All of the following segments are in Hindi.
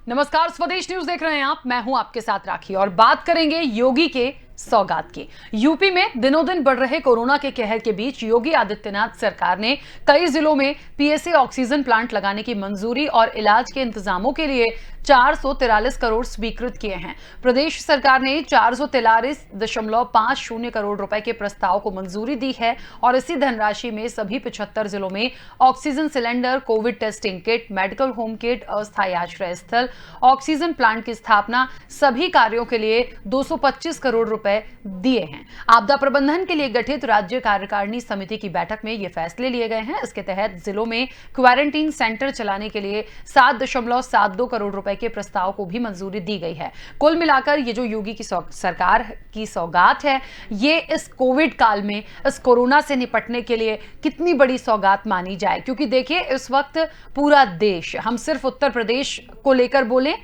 नमस्कार, स्वदेश न्यूज देख रहे हैं आप। मैं हूं आपके साथ राखी और बात करेंगे योगी के सौगात की। यूपी में दिनों दिन बढ़ रहे कोरोना के कहर के बीच योगी आदित्यनाथ सरकार ने कई जिलों में पीएसए ऑक्सीजन प्लांट लगाने की मंजूरी और इलाज के इंतजामों के लिए 443 करोड़ स्वीकृत किए हैं। प्रदेश सरकार ने 443.50 करोड़ रुपए के प्रस्ताव को मंजूरी दी है और इसी धनराशि में सभी 75 जिलों में oxygen cylinder, Covid testing kit, medical home kit, अस्थायी आश्रय स्थल, ऑक्सीजन प्लांट की स्थापना, सभी कार्यों के लिए 225 करोड़ रुपए दिए हैं। आपदा प्रबंधन के लिए गठित राज्य कार्यकारिणी समिति की बैठक में ये फैसले लिए गए हैं। इसके तहत जिलों में क्वारंटीन सेंटर चलाने के लिए 7.72 करोड़ रुपए के प्रस्ताव को भी मंजूरी दी गई है। कुल मिलाकर ये जो योगी की सरकार की सौगात है, ये इस कोविड काल में इस कोरोना से निपटने के लिए कितनी बड़ी सौगात मानी जाए। क्योंकि देखिए, इस वक्त पूरा देश, हम सिर्फ उत्तर प्रदेश को लेकर बोलें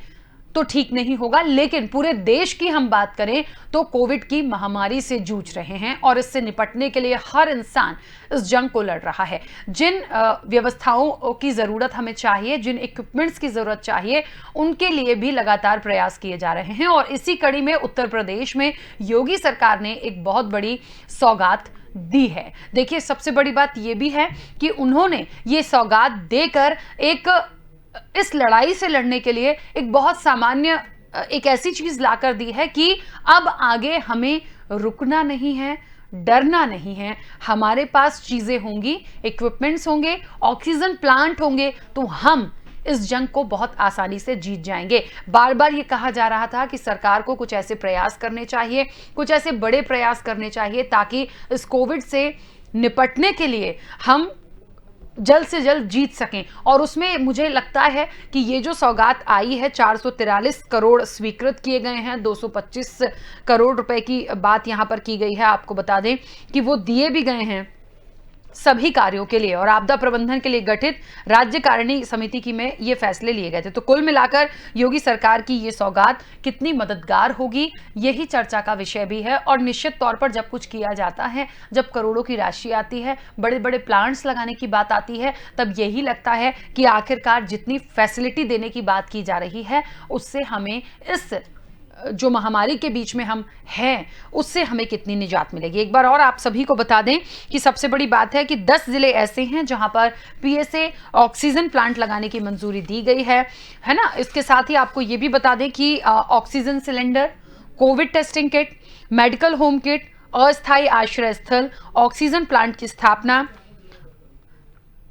तो ठीक नहीं होगा, लेकिन पूरे देश की हम बात करें तो कोविड की महामारी से जूझ रहे हैं और इससे निपटने के लिए हर इंसान इस जंग को लड़ रहा है। जिन व्यवस्थाओं की जरूरत हमें चाहिए, जिन इक्विपमेंट्स की जरूरत चाहिए, उनके लिए भी लगातार प्रयास किए जा रहे हैं। और इसी कड़ी में उत्तर प्रदेश में योगी सरकार ने एक बहुत बड़ी सौगात दी है। देखिए, सबसे बड़ी बात यह भी है कि उन्होंने ये सौगात देकर इस लड़ाई से लड़ने के लिए एक बहुत सामान्य एक ऐसी चीज लाकर दी है कि अब आगे हमें रुकना नहीं है, डरना नहीं है। हमारे पास चीजें होंगी, इक्विपमेंट्स होंगे, ऑक्सीजन प्लांट होंगे, तो हम इस जंग को बहुत आसानी से जीत जाएंगे। बार बार ये कहा जा रहा था कि सरकार को कुछ ऐसे प्रयास करने चाहिए, कुछ ऐसे बड़े प्रयास करने चाहिए ताकि इस कोविड से निपटने के लिए हम जल्द से जल्द जीत सकें। और उसमें मुझे लगता है कि ये जो सौगात आई है, 443 करोड़ स्वीकृत किए गए हैं, 225 करोड़ रुपए की बात यहां पर की गई है। आपको बता दें कि वो दिए भी गए हैं सभी कार्यों के लिए और आपदा प्रबंधन के लिए गठित राज्य कारिणी समिति की में ये फैसले लिए गए थे। तो कुल मिलाकर योगी सरकार की ये सौगात कितनी मददगार होगी, यही चर्चा का विषय भी है। और निश्चित तौर पर जब कुछ किया जाता है, जब करोड़ों की राशि आती है, बड़े बड़े प्लांट्स लगाने की बात आती है, तब यही लगता है कि आखिरकार जितनी फैसिलिटी देने की बात की जा रही है, उससे हमें इस जो महामारी के बीच में हम हैं, उससे हमें कितनी निजात मिलेगी। एक बार और आप सभी को बता दें कि सबसे बड़ी बात है कि 10 जिले ऐसे हैं जहां पर पीएसए ऑक्सीजन प्लांट लगाने की मंजूरी दी गई है ना। इसके साथ ही आपको यह भी बता दें कि oxygen cylinder, Covid testing kit, medical home kit, अस्थायी आश्रय स्थल, ऑक्सीजन प्लांट की स्थापना,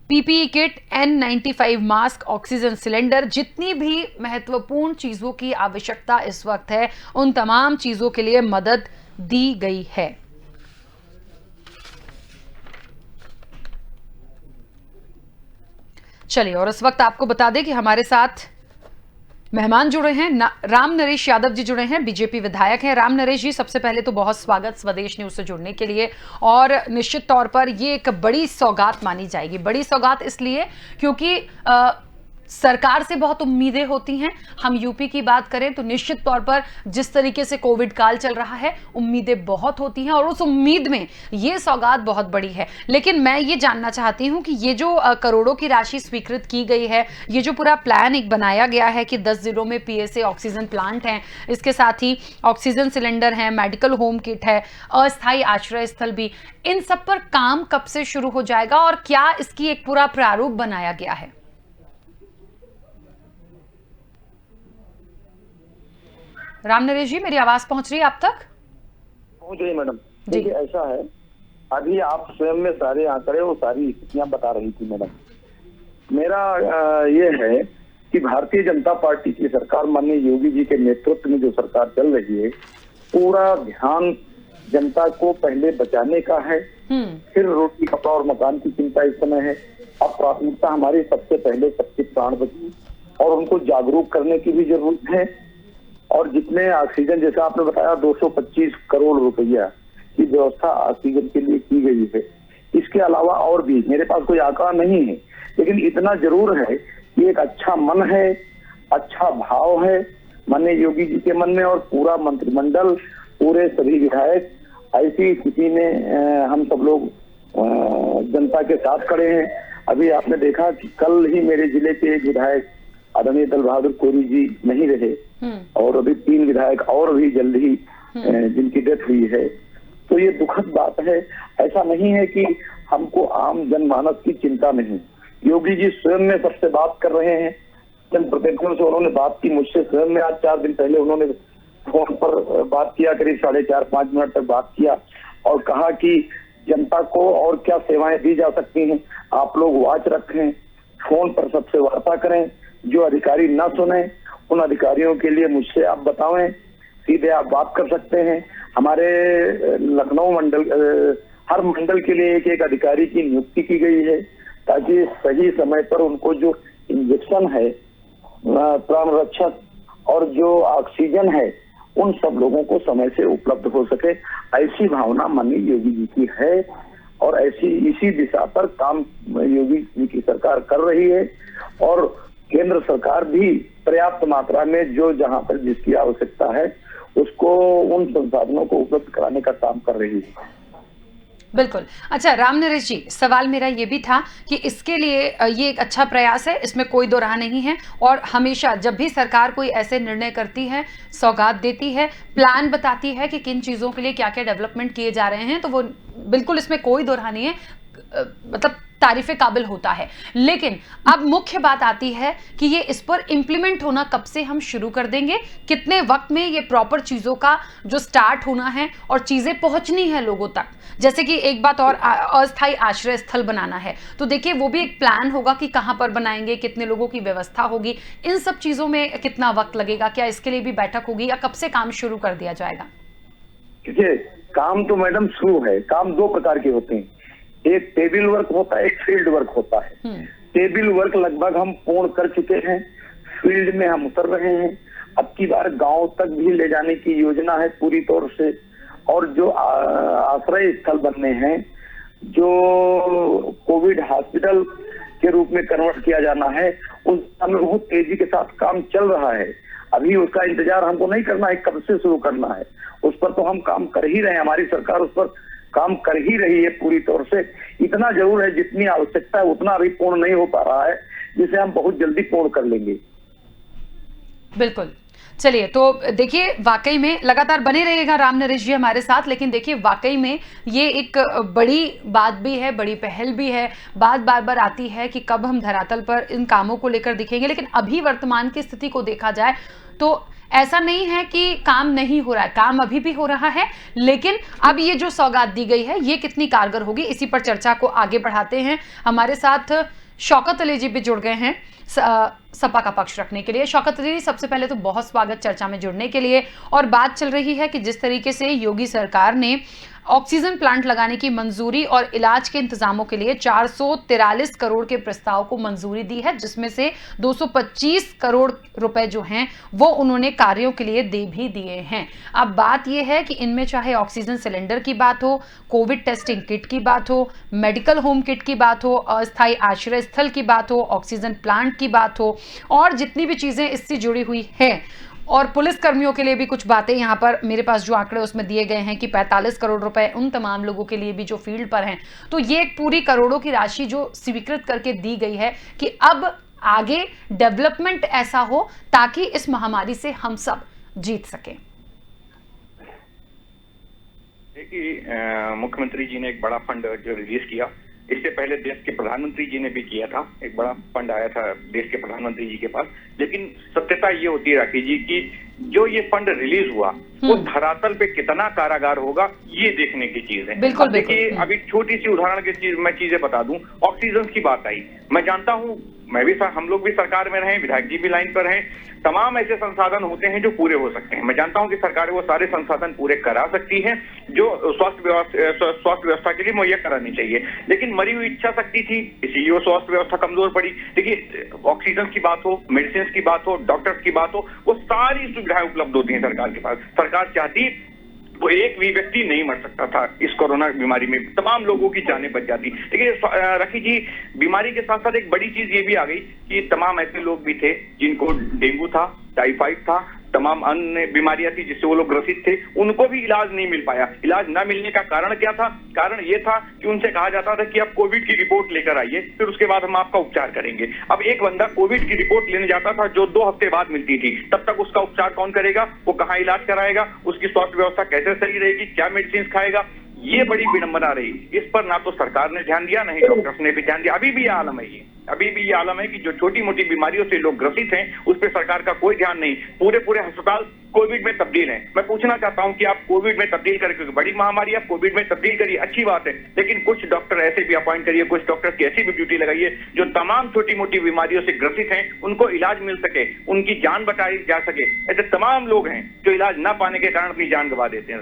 PPE kit, N95 mask, oxygen cylinder, जितनी भी महत्वपूर्ण चीजों की आवश्यकता इस वक्त है, उन तमाम चीजों के लिए मदद दी गई है। चलिए, और इस वक्त आपको बता दें कि हमारे साथ मेहमान जुड़े हैं, राम नरेश यादव जी जुड़े हैं, बीजेपी विधायक हैं। राम नरेश जी, सबसे पहले तो बहुत स्वागत स्वदेश न्यूज से जुड़ने के लिए। और निश्चित तौर पर ये एक बड़ी सौगात मानी जाएगी। बड़ी सौगात इसलिए क्योंकि सरकार से बहुत उम्मीदें होती हैं। हम यूपी की बात करें तो निश्चित तौर पर जिस तरीके से कोविड काल चल रहा है, उम्मीदें बहुत होती हैं और उस उम्मीद में ये सौगात बहुत बड़ी है। लेकिन मैं ये जानना चाहती हूं कि ये जो करोड़ों की राशि स्वीकृत की गई है, ये जो पूरा प्लान एक बनाया गया है कि 10 जिलों में पीएसए ऑक्सीजन प्लांट हैं, इसके साथ ही ऑक्सीजन सिलेंडर है, मेडिकल होम किट है, अस्थायी आश्रय स्थल भी, इन सब पर काम कब से शुरू हो जाएगा और क्या इसकी एक पूरा प्रारूप बनाया गया है? राम नरेश जी, मेरी आवाज पहुंच रही है आप तक? पहुंच रही मैडम। देखिए, ऐसा है, अभी आप स्वयं में सारे आंकड़े और सारी स्थितियां बता रही थी मैडम। मेरा ये है कि भारतीय जनता पार्टी की सरकार, माननीय योगी जी के नेतृत्व में जो सरकार चल रही है, पूरा ध्यान जनता को पहले बचाने का है, फिर रोटी कपड़ा और मकान की चिंता इस समय है। अब प्राथमिकता हमारी सबसे पहले सबके प्राण बची और उनको जागरूक करने की भी जरूरत है। और जितने ऑक्सीजन, जैसा आपने बताया, 225 करोड़ रुपया की व्यवस्था ऑक्सीजन के लिए की गई है। इसके अलावा और भी, मेरे पास कोई आंकड़ा नहीं है, लेकिन इतना जरूर है कि एक अच्छा मन है, अच्छा भाव है माननीय योगी जी के मन में और पूरा मंत्रिमंडल, पूरे सभी विधायक। ऐसी स्थिति में हम सब लोग जनता के साथ खड़े हैं। अभी आपने देखा कि कल ही मेरे जिले के एक विधायक आदरणीय दल बहादुर कोरी जी नहीं रहे और अभी 3 विधायक और भी जल्द ही जिनकी डेथ हुई है, तो ये दुखद बात है। ऐसा नहीं है कि हमको आम जनमानस की चिंता नहीं, योगी जी स्वयं में सबसे बात कर रहे हैं, जनप्रतिनिधियों से उन्होंने बात की, मुझसे स्वयं में आज 4 दिन पहले उन्होंने फोन पर बात किया, करीब 4.5-5 मिनट तक बात किया और कहा कि जनता को और क्या सेवाएं दी जा सकती हैं, आप लोग वॉच रखें, फोन पर सबसे वार्ता करें, जो अधिकारी ना सुने उन अधिकारियों के लिए मुझसे आप बताएं, सीधे आप बात कर सकते हैं। हमारे लखनऊ मंडल हर मंडल के लिए एक अधिकारी की नियुक्ति की गई है ताकि सही समय पर उनको जो इंजेक्शन है, प्राण रक्षक और जो ऑक्सीजन है, उन सब लोगों को समय से उपलब्ध हो सके, ऐसी भावना माननीय योगी जी की है और इसी दिशा पर काम योगी जी की सरकार कर रही है और केंद्र सरकार भी पर्याप्त मात्रा में जो जहां पर जिसकी आवश्यकता है उसको उन संसाधनों को उपलब्ध कराने का काम कर रही है। बिल्कुल। अच्छा राम नरेश जी, सवाल मेरा ये भी था कि इसके लिए ये एक अच्छा प्रयास है, इसमें कोई दो राह नहीं है और हमेशा जब भी सरकार कोई ऐसे निर्णय करती है, सौगात देती है, प्लान बताती है कि किन चीज़ों के लिए क्या क्या डेवलपमेंट किए जा रहे हैं, तो वो बिल्कुल इसमें कोई दो राह नहीं है, मतलब तारीफे काबिल होता है। लेकिन अब मुख्य बात आती है कि ये इस पर इंप्लीमेंट होना कब से हम शुरू कर देंगे, कितने वक्त में ये प्रॉपर चीज़ों का जो स्टार्ट होना है और चीज़ें पहुंचनी है लोगों तक। जैसे कि एक बात और, अस्थायी आश्रय स्थल बनाना है, तो देखिए वो भी एक प्लान होगा कि कहां पर बनाएंगे, कितने लोगों की व्यवस्था होगी, इन सब चीज़ों में कितना वक्त लगेगा, क्या इसके लिए भी बैठक होगी या कब से काम शुरू कर दिया जाएगा? देखिए काम तो मैडम शुरू है। काम 2 प्रकार के होते हैं, एक टेबल वर्क होता है, एक फील्ड वर्क होता है। टेबल वर्क लगभग हम पूर्ण कर चुके हैं, फील्ड में हम उतर रहे हैं, अब की बार गांव तक भी ले जाने की योजना है पूरी तौर से और जो आश्रय स्थल बनने हैं, जो कोविड हॉस्पिटल के रूप में कन्वर्ट किया जाना है, उस में बहुत तेजी के साथ काम चल रहा है। अभी उसका इंतजार हमको नहीं करना है कब से शुरू करना है, उस पर तो हम काम कर ही रहे हैं, हमारी सरकार उस पर काम कर ही रही है पूरी तौर से। इतना जरूर है जितनी आवश्यकता है उतना अभी पूर्ण नहीं हो पा रहा है, जिसे हम बहुत जल्दी पूर्ण कर लेंगे। बिल्कुल। चलिए, तो देखिए वाकई में लगातार बने रहेगा राम नरेश जी हमारे साथ, लेकिन देखिए वाकई में ये एक बड़ी बात भी है, बड़ी पहल भी है। बात बार बार आती है कि कब हम धरातल पर इन कामों को लेकर दिखेंगे, लेकिन अभी वर्तमान की स्थिति को देखा जाए तो ऐसा नहीं है कि काम नहीं हो रहा है, काम अभी भी हो रहा है, लेकिन अब ये जो सौगात दी गई है ये कितनी कारगर होगी, इसी पर चर्चा को आगे बढ़ाते हैं। हमारे साथ शौकत अली जी भी जुड़ गए हैं सपा का पक्ष रखने के लिए। शौकत अली, सबसे पहले तो बहुत स्वागत चर्चा में जुड़ने के लिए। और बात चल रही है कि जिस तरीके से योगी सरकार ने ऑक्सीजन प्लांट लगाने की मंजूरी और इलाज के इंतजामों के लिए 443 करोड़ के प्रस्ताव को मंजूरी दी है, जिसमें से 225 करोड़ रुपए जो हैं वो उन्होंने कार्यों के लिए दे भी दिए हैं। अब बात यह है कि इनमें चाहे ऑक्सीजन सिलेंडर की बात हो, कोविड टेस्टिंग किट की बात हो, मेडिकल होम किट की बात हो, अस्थायी आश्रय स्थल की बात हो, ऑक्सीजन प्लांट की बात हो और जितनी भी चीजें इससे जुड़ी हुई हैं, और पुलिस कर्मियों के लिए भी कुछ बातें यहाँ पर मेरे पास जो आंकड़े उसमें दिए गए हैं कि 45 करोड़ रुपए उन तमाम लोगों के लिए भी जो फील्ड पर हैं। तो ये एक पूरी करोड़ों की राशि जो स्वीकृत करके दी गई है कि अब आगे डेवलपमेंट ऐसा हो ताकि इस महामारी से हम सब जीत सकें। देखिए मुख्यमंत्री जी ने एक बड़ा फंड जो रिलीज किया, इससे पहले देश के प्रधानमंत्री जी ने भी किया था, एक बड़ा फंड आया था देश के प्रधानमंत्री जी के पास। लेकिन सत्यता ये होती है राखी जी कि जो ये फंड रिलीज हुआ वो धरातल पे कितना कारागार होगा ये देखने की चीज है। बिल्कुल देखिए अभी छोटी सी उदाहरण की चीज मैं चीजें बता दूं, ऑक्सीजन की बात आई, मैं जानता हूं, मैं भी हम लोग भी सरकार में रहे, विधायक जी भी लाइन पर हैं, तमाम ऐसे संसाधन होते हैं जो पूरे हो सकते हैं। मैं जानता हूं कि सरकार वो सारे संसाधन पूरे करा सकती है जो स्वास्थ्य व्यवस्था के लिए मुहैया करानी चाहिए, लेकिन मरी हुई इच्छा शक्ति थी, इसीलिए वो स्वास्थ्य व्यवस्था कमजोर पड़ी। देखिए ऑक्सीजन की बात हो, मेडिसिन की बात हो, डॉक्टर्स की बात हो, वो सारी सुविधाएं उपलब्ध होती हैं सरकार के पास। सरकार चाहती वो एक भी व्यक्ति नहीं मर सकता था इस कोरोना बीमारी में, तमाम लोगों की जानें बच जाती। देखिए रखी जी, बीमारी के साथ साथ एक बड़ी चीज ये भी आ गई कि तमाम ऐसे लोग भी थे जिनको डेंगू था, टाइफाइड था, तमाम अन्य बीमारियां थी जिससे वो लोग ग्रसित थे, उनको भी इलाज नहीं मिल पाया। इलाज न मिलने का कारण क्या था? कारण ये था कि उनसे कहा जाता था कि आप कोविड की रिपोर्ट लेकर आइए, फिर उसके बाद हम आपका उपचार करेंगे। अब एक बंदा कोविड की रिपोर्ट लेने जाता था जो 2 हफ्ते बाद मिलती थी, तब तक उसका उपचार कौन करेगा? वो कहाँ इलाज कराएगा? उसकी स्वास्थ्य व्यवस्था कैसे सही रहेगी? क्या मेडिसिन खाएगा? ये बड़ी विडंबना रही। इस पर ना तो सरकार ने ध्यान दिया, ना ही डॉक्टर्स ने भी ध्यान दिया। अभी भी ये आलम है, अभी भी ये आलम है कि जो छोटी मोटी बीमारियों से लोग ग्रसित हैं उस पर सरकार का कोई ध्यान नहीं। पूरे अस्पताल कोविड में तब्दील हैं। मैं पूछना चाहता हूं कि आप कोविड में तब्दील करें, क्योंकि बड़ी महामारी आप कोविड में तब्दील करिए, अच्छी बात है, लेकिन कुछ डॉक्टर ऐसे भी अपॉइंट करिए, कुछ डॉक्टर की ऐसी भी ड्यूटी लगाइए जो तमाम छोटी मोटी बीमारियों से ग्रसित हैं उनको इलाज मिल सके, उनकी जान बचाई जा सके। ऐसे तमाम लोग हैं जो इलाज न पाने के कारण अपनी जान गंवा देते हैं।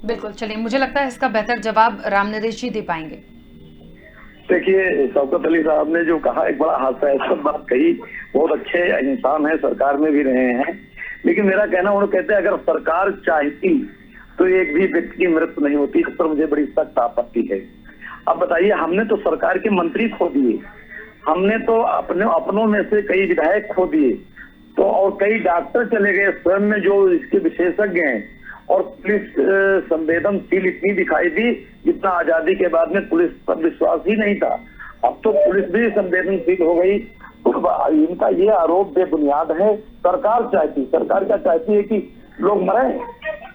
बिल्कुल, चलिए, मुझे लगता है इसका बेहतर जवाब राम नरेश जी दे पाएंगे। देखिए, शौकत अली साहब ने जो कहा एक बड़ा हास्यास्पद बात कही। बहुत अच्छे इंसान है, सरकार में भी रहे हैं, लेकिन मेरा कहना, उन्होंने कहते हैं अगर सरकार चाहती तो एक भी व्यक्ति की मृत्यु नहीं होती। इस पर मुझे बड़ी सख्त आपत्ति है। अब बताइए, हमने तो सरकार के मंत्री खो दिए, हमने तो अपनों में से कई विधायक खो दिए, तो और कई डॉक्टर चले गए स्वयं में जो इसके विशेषज्ञ हैं, और पुलिस संवेदनशील इतनी दिखाई दी जितना आजादी के बाद में पुलिस पर विश्वास ही नहीं था। अब तो पुलिस भी संवेदनशील हो गई। तो इनका ये आरोप बेबुनियाद है। सरकार क्या चाहती है कि लोग मरे?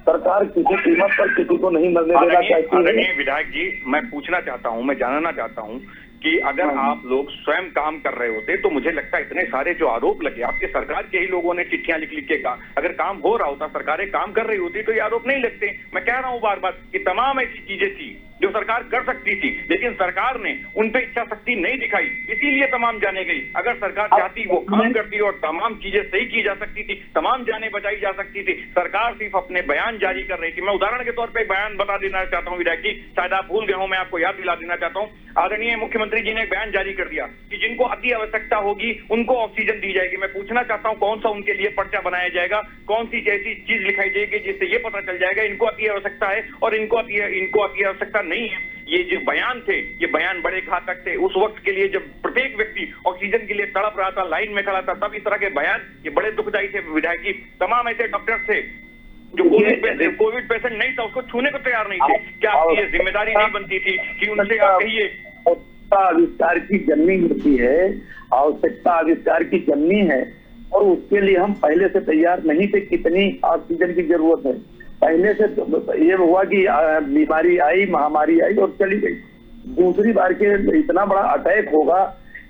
सरकार किसी कीमत पर किसी को नहीं मरने देना चाहती है। विधायक जी, मैं पूछना चाहता हूं, मैं जानना चाहता हूं कि अगर आप लोग स्वयं काम कर रहे होते तो मुझे लगता है इतने सारे जो आरोप लगे, आपके सरकार के ही लोगों ने चिट्ठियां लिख के कहा, अगर काम हो रहा होता, सरकारें काम कर रही होती तो ये आरोप नहीं लगते। मैं कह रहा हूं बार बार कि तमाम ऐसी चीजें थी जो सरकार कर सकती थी, लेकिन सरकार ने उन पे इच्छा शक्ति नहीं दिखाई, इसीलिए तमाम जाने गई। अगर सरकार चाहती वो काम करती और तमाम चीजें सही की जा सकती थी, तमाम जाने बचाई जा सकती थी। सरकार सिर्फ अपने बयान जारी कर रही थी। मैं उदाहरण के तौर पर एक बयान बता देना चाहता हूँ विधायक जी, शायद आप भूल गए हो, मैं आपको याद दिला देना चाहता हूँ। आदरणीय मुख्यमंत्री जी ने एक बयान जारी कर दिया कि जिनको अति आवश्यकता होगी उनको ऑक्सीजन दी जाएगी। मैं पूछना चाहता हूं कौन सा उनके लिए पर्चा बनाया जाएगा, कौन सी ऐसी चीज लिखाई जाएगी जिससे ये पता चल जाएगा इनको अति आवश्यकता है और इनको अति आवश्यकता नहीं है। ये जो बयान थे, ये बयान बड़े घातक थे उस वक्त के लिए जब प्रत्येक व्यक्ति ऑक्सीजन के लिए तड़प रहा था, लाइन में खड़ा था, तब इस तरह के बयान ये बड़े दुखदायी थे विधायक जी। तमाम ऐसे डॉक्टर थे जो कोविड पेशेंट नहीं था, उसको छूने को तैयार नहीं थे। क्या आपकी ये जिम्मेदारी नहीं बनती थी कि उनसे आप कहिए? आविष्कार की जननी होती है, आवश्यकता आविष्कार की जननी है, और उसके लिए हम पहले से तैयार नहीं थे। कितनी ऑक्सीजन की जरूरत है, पहले से ये हुआ कि बीमारी आई, महामारी आई और चली गई। दूसरी बार के इतना बड़ा अटैक होगा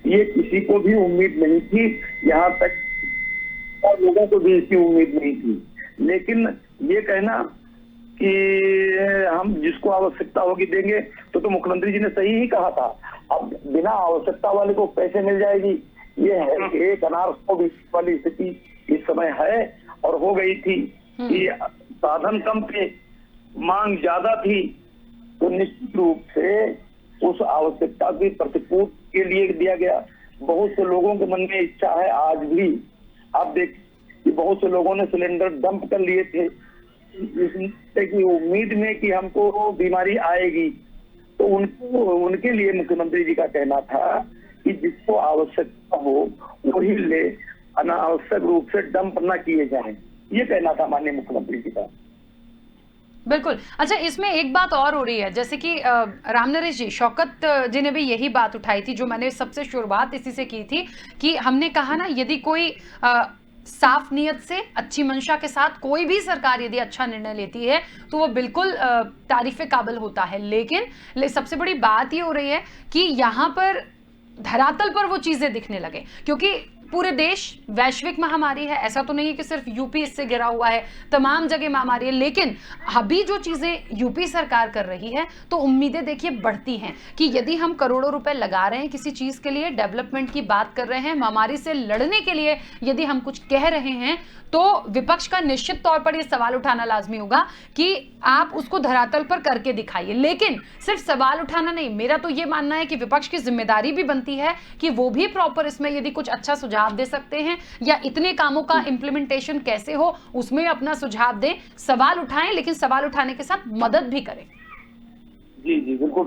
ये किसी को भी उम्मीद नहीं थी, यहाँ तक और लोगों को भी इसकी उम्मीद नहीं थी। लेकिन ये कहना कि हम जिसको आवश्यकता होगी देंगे, तो मुख्यमंत्री जी ने सही ही कहा था। अब बिना आवश्यकता वाले को पैसे मिल जाएगी, ये है एक अनार को भी वाली स्थिति इस समय है और हो गई थी कि साधन कम थे, मांग ज्यादा थी, तो निश्चित रूप से उस आवश्यकता की प्रतिपूर्ति के लिए दिया गया। बहुत से लोगों के मन में इच्छा है आज भी, आप देख कि बहुत से लोगों ने सिलेंडर डंप कर लिए थे की उम्मीद में कि हमको बीमारी आएगी, तो उनके लिए मुख्यमंत्री जी का कहना था कि जिसको आवश्यकता हो वही ले, अनावश्यक रूप से डंप न किए जाएं। ये कहना था माननीय मुख्यमंत्री जी का। बिल्कुल। अच्छा, इसमें एक बात और हो रही है, जैसे कि राम नरेश जी, शौकत जी ने भी यही बात उठाई थी जो मैंने सबसे शुरुआत इसी से की थी कि हमने कहा ना, यदि कोई साफ नियत से, अच्छी मंशा के साथ कोई भी सरकार यदि अच्छा निर्णय लेती है तो वो बिल्कुल तारीफे काबिल होता है। लेकिन सबसे बड़ी बात ये हो रही है कि यहाँ पर धरातल पर वो चीजें दिखने लगे, क्योंकि पूरे देश वैश्विक महामारी है, ऐसा तो नहीं है कि सिर्फ यूपी इससे घिरा हुआ है, तमाम जगह महामारी है। लेकिन अभी जो चीजें यूपी सरकार कर रही है तो उम्मीदें देखिए बढ़ती हैं कि यदि हम करोड़ों रुपए लगा रहे हैं किसी चीज के लिए, डेवलपमेंट की बात कर रहे हैं, महामारी से लड़ने के लिए यदि हम कुछ कह रहे हैं, तो विपक्ष का निश्चित तौर पर यह सवाल उठाना लाजमी होगा कि आप उसको धरातल पर करके दिखाइए। लेकिन सिर्फ सवाल उठाना नहीं, मेरा तो यह मानना है कि विपक्ष की जिम्मेदारी भी बनती है कि वो भी प्रॉपर इसमें यदि कुछ अच्छा सुझाव दे सकते हैं या इतने कामों का इंप्लीमेंटेशन कैसे हो उसमें अपना सुझाव दें, सवाल उठाएं, लेकिन सवाल उठाने के साथ मदद भी करें। जी जी, बिल्कुल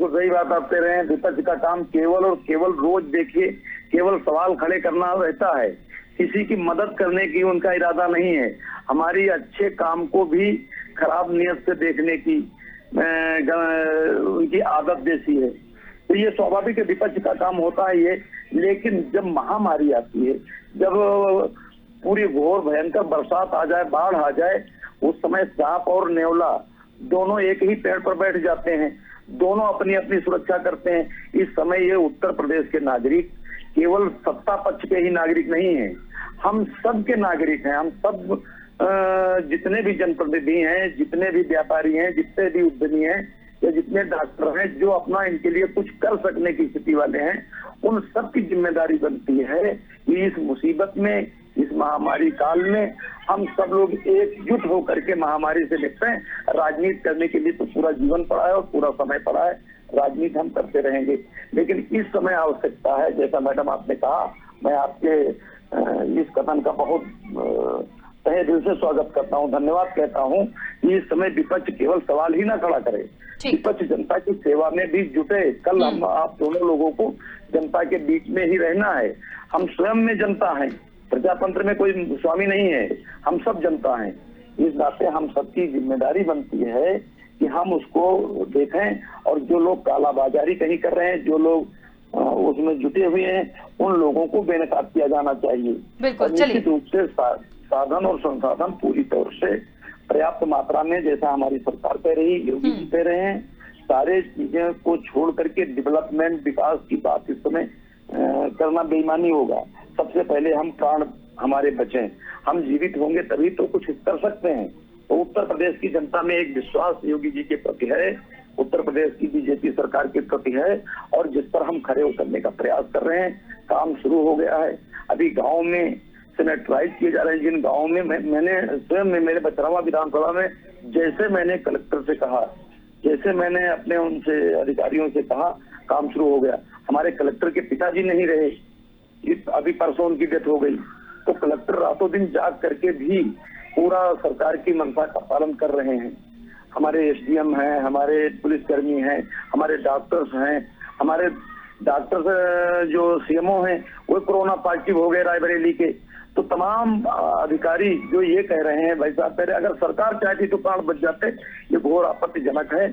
सही बात आप कह रहे हैं। विपक्ष का काम केवल और केवल रोज देखिए केवल सवाल खड़े करना रहता है, किसी की मदद करने की उनका इरादा नहीं है। हमारी अच्छे काम को भी खराब नियत से देखने की उनकी आदत जैसी है। तो ये स्वाभाविक विपक्ष का काम होता है ये। लेकिन जब महामारी आती है, जब पूरी घोर भयंकर बरसात आ जाए, बाढ़ आ जाए, उस समय सांप और नेवला दोनों एक ही पेड़ पर बैठ जाते हैं, दोनों अपनी अपनी सुरक्षा करते हैं। इस समय ये उत्तर प्रदेश के नागरिक केवल सत्ता पक्ष के ही नागरिक नहीं हैं, हम सब के नागरिक हैं। हम सब जितने भी जनप्रतिनिधि हैं, जितने भी व्यापारी हैं, जितने भी उद्यमी हैं या जितने डॉक्टर हैं जो अपना इनके लिए कुछ कर सकने की स्थिति वाले हैं, उन सब की जिम्मेदारी बनती है कि इस मुसीबत में, इस महामारी काल में हम सब लोग एकजुट होकर के महामारी से निपटें। राजनीति करने के लिए तो पूरा जीवन पड़ा है और पूरा समय पड़ा है, राजनीति हम करते रहेंगे। लेकिन इस समय आवश्यकता है, जैसा मैडम आपने कहा, मैं आपके इस कथन का बहुत तहे दिल से स्वागत करता हूं, धन्यवाद कहता हूं कि इस समय विपक्ष केवल सवाल ही ना खड़ा करे, विपक्ष जनता की सेवा में भी जुटे। कल हम आप दोनों लोगों को जनता के बीच में ही रहना है। हम स्वयं में जनता हैं, प्रजातंत्र में कोई स्वामी नहीं है, हम सब जनता हैं। इस नाते हम सबकी जिम्मेदारी बनती है कि हम उसको देखें, और जो लोग कालाबाजारी कहीं कर रहे हैं, जो लोग उसमें जुटे हुए हैं, उन लोगों को बेनकाब किया जाना चाहिए। निश्चित रूप से साधन और संसाधन पूरी तौर से पर्याप्त मात्रा में, जैसा हमारी सरकार कह रही, योगी जी कह रहे हैं, सारे चीजें को छोड़ करके डेवलपमेंट, विकास की बात इस समय करना बेईमानी होगा। सबसे पहले हम प्राण हमारे बचें, हम जीवित होंगे तभी तो कुछ कर सकते हैं। तो उत्तर प्रदेश की जनता में एक विश्वास योगी जी के प्रति है, उत्तर प्रदेश की बीजेपी सरकार के प्रति है, और जिस पर हम खड़े उतरने का प्रयास कर रहे हैं। काम शुरू हो गया है, अभी गाँव में सैनिटाइज किए जा रहे हैं। जिन गाँव में मैंने स्वयं में, मेरे बचरावा विधानसभा में, जैसे मैंने कलेक्टर से कहा, जैसे मैंने अपने उनसे अधिकारियों से कहा, काम शुरू हो गया। हमारे कलेक्टर के पिताजी नहीं रहे, अभी परसों उनकी डेथ हो गई, तो कलेक्टर रातों दिन जाग करके भी पूरा सरकार की मंशा का पालन कर रहे हैं। हमारे एसडीएम हैं, हमारे पुलिसकर्मी हैं, हमारे डॉक्टर्स हैं, हमारे डॉक्टर्स जो सीएमओ हैं वो कोरोना पॉजिटिव हो गए रायबरेली के। तो तमाम अधिकारी जो ये कह रहे हैं, भाई साहब पहले अगर सरकार चाहती तो प्राण बच जाते, ये घोर आपत्तिजनक है।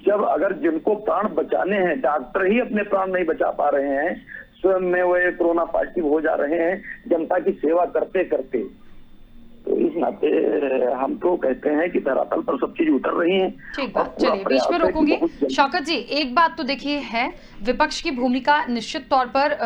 जब अगर जिनको प्राण बचाने हैं, डॉक्टर ही अपने प्राण नहीं बचा पा रहे हैं, स्वयं में वो कोरोना पॉजिटिव हो जा रहे हैं जनता की सेवा करते करते, तो इस नाते हम तो कहते हैं कि धरातल पर सब चीज उतर रही है। ठीक बात, चलिए बीच में रोकूंगी। शौकत जी, एक बात तो देखिए है, विपक्ष की भूमिका निश्चित तौर पर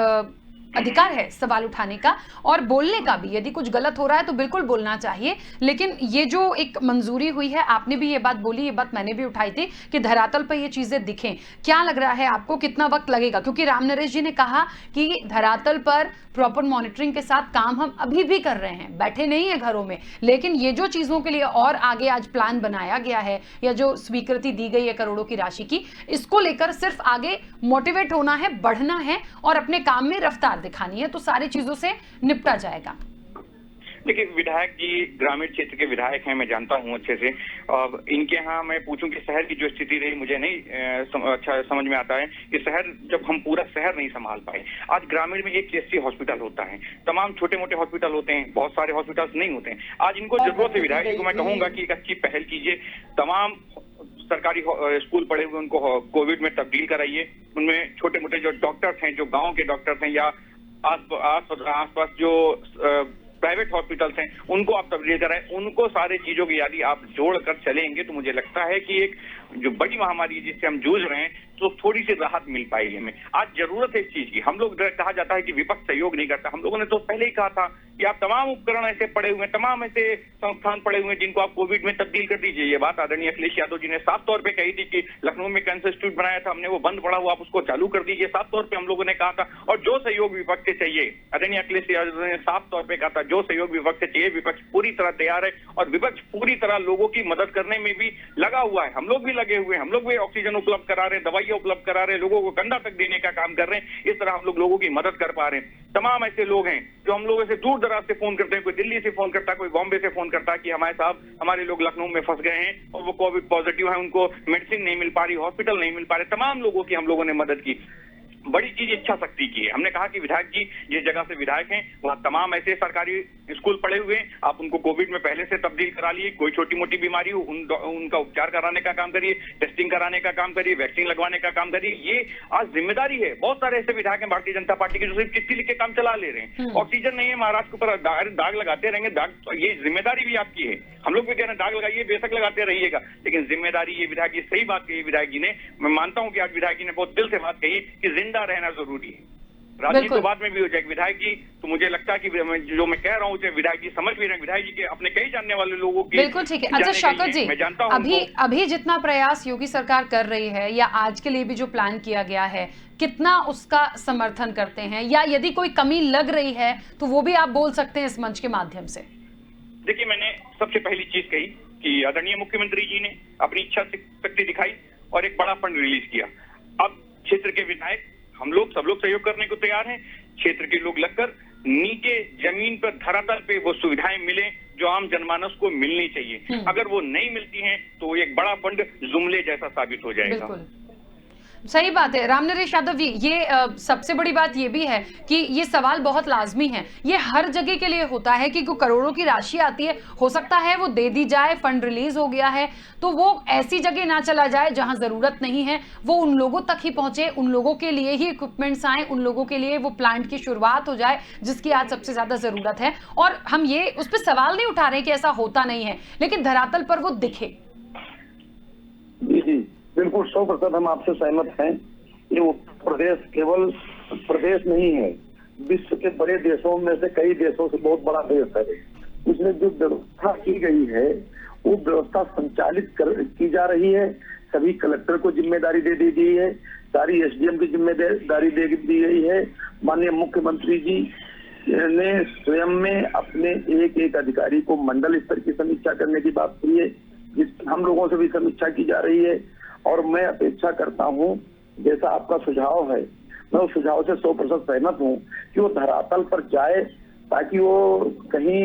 अधिकार है सवाल उठाने का और बोलने का भी। यदि कुछ गलत हो रहा है तो बिल्कुल बोलना चाहिए, लेकिन ये जो एक मंजूरी हुई है, आपने भी ये बात बोली, ये बात मैंने भी उठाई थी कि धरातल पर ये चीजें दिखें। क्या लग रहा है आपको, कितना वक्त लगेगा? क्योंकि राम नरेश जी ने कहा कि धरातल पर प्रॉपर मॉनिटरिंग के साथ काम हम अभी भी कर रहे हैं, बैठे नहीं है घरों में, लेकिन ये जो चीजों के लिए और आगे आज प्लान बनाया गया है या जो स्वीकृति दी गई है करोड़ों की राशि की, इसको लेकर सिर्फ आगे मोटिवेट होना है, बढ़ना है और अपने काम में रफ्तार दिखानी है, तो सारी चीजों से निपटा जाएगा। देखिए, विधायक जी ग्रामीण क्षेत्र के विधायक हैं, मैं जानता हूं अच्छे से। इनके यहाँ मैं पूछूं कि शहर की जो स्थिति रही, मुझे नहीं अच्छा समझ में आता है कि शहर, जब हम पूरा शहर नहीं संभाल पाए। आज ग्रामीण में एक CHC हॉस्पिटल होता है, तमाम छोटे मोटे हॉस्पिटल होते हैं, बहुत सारे हॉस्पिटल्स नहीं होते हैं। आज इनको जरूरत है, विधायक जी को मैं कहूंगा कि एक अच्छी पहल कीजिए, तमाम सरकारी स्कूल पढ़े हुए उनको कोविड में तब्दील कराइए। उनमें छोटे मोटे जो डॉक्टर्स हैं, जो गाँव के डॉक्टर्स हैं या आसपास जो प्राइवेट हॉस्पिटल्स हैं, उनको आप तब्दील कराएं। उनको सारे चीजों की यदि आप जोड़कर चलेंगे तो मुझे लगता है कि एक जो बड़ी महामारी जिससे हम जूझ रहे हैं, तो थोड़ी सी राहत मिल पाएगी हमें। आज जरूरत है इस चीज की। हम लोग कहा जाता है कि विपक्ष सहयोग नहीं करता, हम लोगों ने तो पहले ही कहा था कि आप तमाम उपकरण ऐसे पड़े हुए हैं, तमाम ऐसे संस्थान पड़े हुए हैं जिनको आप कोविड में तब्दील कर दीजिए। ये बात आदरणीय अखिलेश यादव जी ने साफ तौर पर कही थी कि लखनऊ में कैंसर इंस्टीट्यूट बनाया था हमने, वो बंद पड़ा हुआ, आप उसको चालू कर दीजिए, साफ तौर पर हम लोगों ने कहा था। और जो सहयोग विपक्ष से चाहिए, आदरणीय अखिलेश यादव ने साफ तौर पर कहा था, जो सहयोग विपक्ष से चाहिए विपक्ष पूरी तरह तैयार है और विपक्ष पूरी तरह लोगों की मदद करने में भी लगा हुआ है। हम लोग भी लगे हुए हैं, हम लोग भी ऑक्सीजन उपलब्ध करा रहे हैं, दवाइयां उपलब्ध करा रहे हैं, लोगों को कंधा तक देने का काम कर रहे हैं। इस तरह हम लोग लोगों की मदद कर पा रहे हैं। तमाम ऐसे लोग हैं जो हम लोगों से दूर दराज से फोन करते हैं, कोई दिल्ली से फोन करता है, कोई बॉम्बे से फोन करता है कि हमारे साहब, हमारे लोग लखनऊ में फंस गए हैं और वो कोविड पॉजिटिव है, उनको मेडिसिन नहीं मिल पा रही, हॉस्पिटल नहीं मिल पा रहे। तमाम लोगों की हम लोगों ने मदद की। बड़ी चीज इच्छा शक्ति की है। हमने कहा कि विधायक जी जिस जगह से विधायक हैं वहाँ तमाम ऐसे सरकारी स्कूल पड़े हुए हैं, आप उनको कोविड में पहले से तब्दील करा लिए, कोई छोटी मोटी बीमारी हो उनका उपचार कराने का काम करिए, टेस्टिंग कराने का काम करिए, वैक्सीन लगवाने का काम करिए। ये आज जिम्मेदारी है। बहुत सारे ऐसे विधायक हैं भारतीय जनता पार्टी के जो सिर्फ चिट्ठी लिख के काम चला ले रहे हैं। ऑक्सीजन नहीं है, महाराष्ट्र के ऊपर दाग लगाते रहेंगे। दाग, ये जिम्मेदारी भी आपकी है। हम लोग भी कह रहे हैं दाग लगाइए, बेशक लगाते रहिएगा, लेकिन जिम्मेदारी ये विधायक जी, सही बात कही विधायक जी ने। मैं मानता हूं कि आज विधायक जी ने बहुत दिल से बात कही कि जिंदा रहना जरूरी है। राजनीति तो बाद में भी हो जाएगी। विधायक जी तो मुझे लगता है कि जो मैं कह रहा हूँ विधायक जी समझ भी रहे हैं। विधायक जी के अपने कई जानने वाले लोगों की बिल्कुल ठीक है। अच्छा शौकत जी, मैं जानता हूं अभी जितना प्रयास योगी सरकार कर रही है या आज के लिए भी जो प्लान किया गया है, कितना उसका समर्थन करते हैं, या यदि कोई कमी लग रही है तो वो भी आप बोल सकते हैं इस मंच के माध्यम से? देखिए, मैंने सबसे पहली चीज कही कि आदरणीय मुख्यमंत्री जी ने अपनी इच्छा शक्ति दिखाई और एक बड़ा फंड रिलीज किया। अब क्षेत्र के विधायक हम लोग सब लोग सहयोग करने को तैयार हैं। क्षेत्र के लोग लगकर नीचे जमीन पर धरातल पे वो सुविधाएं मिले जो आम जनमानस को मिलनी चाहिए। अगर वो नहीं मिलती हैं तो एक बड़ा फंड जुमले जैसा साबित हो जाएगा। बिल्कुल सही बात है रामनरेश यादव जी। ये सबसे बड़ी बात ये भी है कि ये सवाल बहुत लाजमी है। ये हर जगह के लिए होता है कि करोड़ों की राशि आती है, हो सकता है वो दे दी जाए, फंड रिलीज हो गया है तो वो ऐसी जगह ना चला जाए जहां जरूरत नहीं है, वो उन लोगों तक ही पहुंचे, उन लोगों के लिए ही इक्विपमेंट्स आए, उन लोगों के लिए वो प्लांट की शुरुआत हो जाए जिसकी आज सबसे ज्यादा जरूरत है। और हम ये उस पर सवाल नहीं उठा रहे कि ऐसा होता नहीं है, लेकिन धरातल पर वो दिखे। बिल्कुल 100% हम आपसे सहमत हैं। ये उत्तर प्रदेश केवल प्रदेश नहीं है, विश्व के बड़े देशों में से कई देशों से बहुत बड़ा देश है। इसमें जो व्यवस्था की गई है वो व्यवस्था संचालित की जा रही है। सभी कलेक्टर को जिम्मेदारी दे दी गई है, सारी एसडीएम की जिम्मेदारी दे दी गई है। माननीय मुख्यमंत्री जी ने स्वयं में अपने एक एक अधिकारी को मंडल स्तर की समीक्षा करने की बात की है, जिस हम लोगों से भी समीक्षा की जा रही है। और मैं अपेक्षा करता हूं, जैसा आपका सुझाव है, मैं उस सुझाव से 100% सहमत हूं कि वो धरातल पर जाए ताकि वो कहीं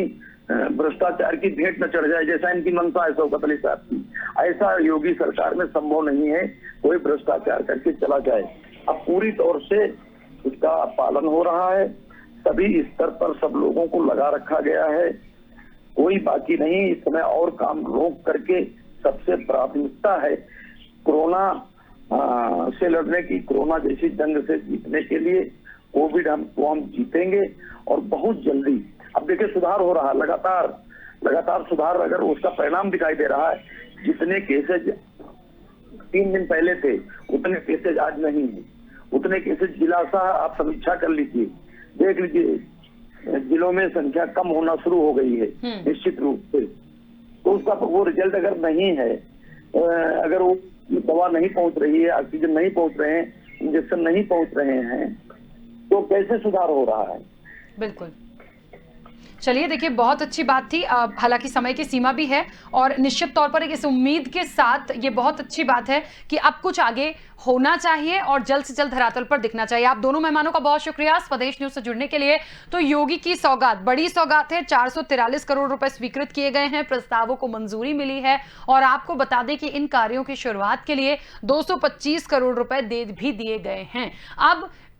भ्रष्टाचार की भेंट न चढ़ जाए, जैसा इनकी मंशा है शौकत अली साहब की। ऐसा योगी सरकार में संभव नहीं है कोई भ्रष्टाचार करके चला जाए। अब पूरी तौर से उसका पालन हो रहा है, सभी स्तर पर सब लोगों को लगा रखा गया है, कोई बाकी नहीं। इस समय और काम रोक करके सबसे प्राथमिकता है कोरोना से लड़ने की, कोरोना जैसी जंग से जीतने के लिए। कोविड हम जीतेंगे और बहुत जल्दी। अब देखिए सुधार हो रहा है, लगातार सुधार, अगर उसका परिणाम दिखाई दे रहा है। जितने केसेज 3 दिन पहले थे उतने केसेज आज नहीं है। उतने केसेज जिला सा आप समीक्षा कर लीजिए, देख लीजिए जिलों में संख्या कम होना शुरू हो गई है निश्चित रूप से। तो उसका वो रिजल्ट अगर नहीं है, अगर वो दवा नहीं पहुंच रही है, ऑक्सीजन नहीं पहुंच रहे हैं, इंजेक्शन नहीं पहुंच रहे हैं, तो कैसे सुधार हो रहा है? बिल्कुल। चलिए देखिए, बहुत अच्छी बात थी। हालांकि समय की सीमा भी है और निश्चित तौर पर इस उम्मीद के साथ ये बहुत अच्छी बात है कि अब कुछ आगे होना चाहिए और जल्द से जल्द धरातल पर दिखना चाहिए। आप दोनों मेहमानों का बहुत शुक्रिया स्वदेश न्यूज से जुड़ने के लिए। तो योगी की सौगात, बड़ी सौगात है। 443 करोड़ रुपए स्वीकृत किए गए हैं, प्रस्तावों को मंजूरी मिली है और आपको बता दें कि इन कार्यों की शुरुआत के लिए 225 करोड़ रुपए दे भी दिए गए हैं।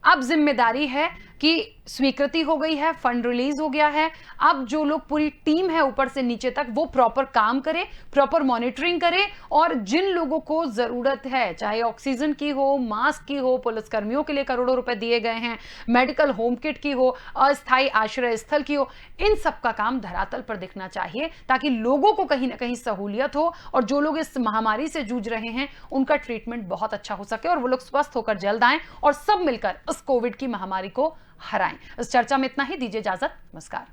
अब जिम्मेदारी है कि स्वीकृति हो गई है, फंड रिलीज हो गया है। अब जो लोग, पूरी टीम है ऊपर से नीचे तक, वो प्रॉपर काम करे, प्रॉपर मॉनिटरिंग करे और जिन लोगों को जरूरत है, चाहे ऑक्सीजन की हो, मास्क की हो, पुलिसकर्मियों के लिए करोड़ों रुपए दिए गए हैं, मेडिकल होम किट की हो, अस्थायी आश्रय स्थल की हो, इन सब का काम धरातल पर दिखना चाहिए ताकि लोगों को कहीं ना कहीं सहूलियत हो और जो लोग इस महामारी से जूझ रहे हैं उनका ट्रीटमेंट बहुत अच्छा हो सके और वो लोग स्वस्थ होकर जल्द आएं और सब मिलकर इस कोविड की महामारी को हराएं। इस चर्चा में इतना ही, दीजिए इजाजत, नमस्कार।